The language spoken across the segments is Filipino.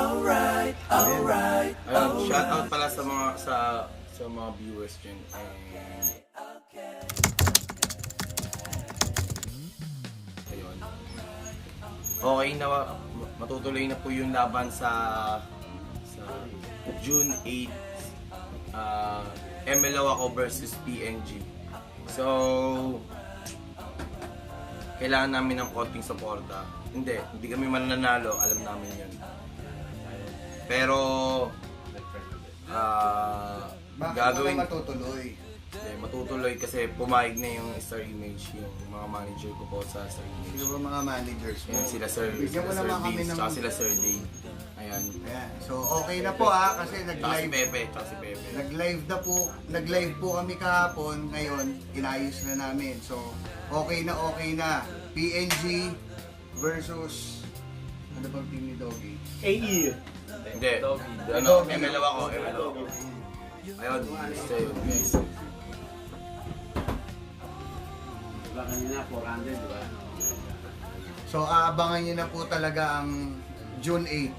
Ayun, shout out pala sa mga viewers dyan. Ayun. Okay na, matutuloy na po yung laban sa June 8, MLO ako versus PNG. So, kailangan namin ng konting suporta. Hindi kami mananalo, alam namin yun. Pero, gagawin matutuloy. Matutuloy kasi pumayag na yung Star Image, yung mga manager ko po sa Star Image. Sino ba mga managers mo? Yan, sila Sir Vince, tsaka sila Sir Dave. Ayan. So okay na po kasi nag-live. Si Pepe. Nag-live po kami kahapon, ngayon inayos na namin. So okay na. PNG versus ano bang team ni Dogie? AE. Hindi. Dogie. MLO ako. Ayun, sayo guys. Kanina 400, di ba? So aabangan niyo na po talaga ang June 8.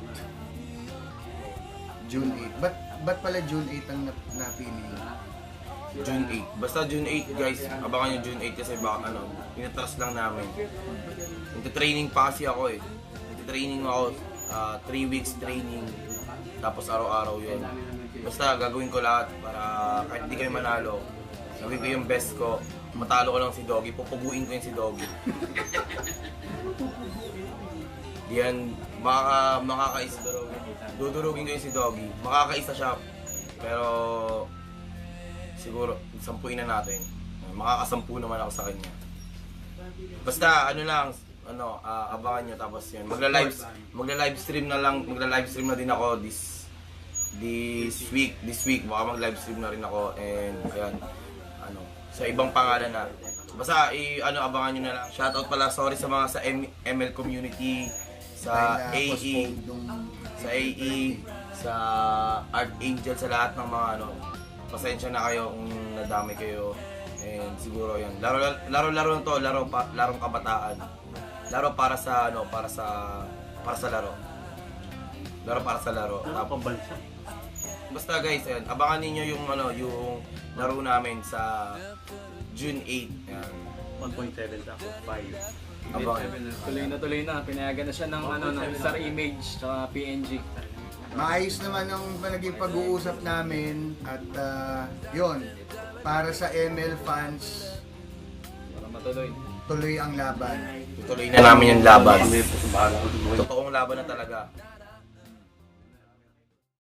June 8. Ba't pala June 8 ang napili? June 8. Basta June 8 guys, abangan nyo June 8 kasi baka tinatras lang namin. Nagtitraining pa kasi ako eh. Nagtitraining ako, 3 weeks training. Tapos araw-araw yun. Basta gagawin ko lahat para kahit hindi kayo manalo. Gawin ko yung best ko. Matalo ko lang si Dogie, pupuguin ko yung si Dogie. Yan, makakaisa. Dudurugin ko yung si Dogie. Makakaisa siya. Pero siguro, sampuin na natin. Makakasampu naman ako sa kanya. Basta abangan nyo tapos yun. Magla-live stream na din ako this week. Baka mag-live stream na rin ako and ayan. Sa ibang pangalan na. Basta abangan nyo na lang. Shoutout pala, sorry sa mga sa ML community, sa AE, sa Archangel, sa lahat ng mga pasensya na kayo kung nadami kayo. And siguro yan. Laro na to, larong kabataan. Laro para sa laro. Laro para sa laro. Pambansa. Basta guys, ayan, abangan niyo yung laro namin sa June 8. Yan. 1.7 ako, 5. Abangan. Tuloy na. Pinayagan na siya ng ng Star Image tsaka PNG. Maayos naman ang naging pag-uusap namin at yun, para sa ML fans, Para matuloy. tuloy ang laban. Tutuloy na namin yung laban. Totoong laban na talaga.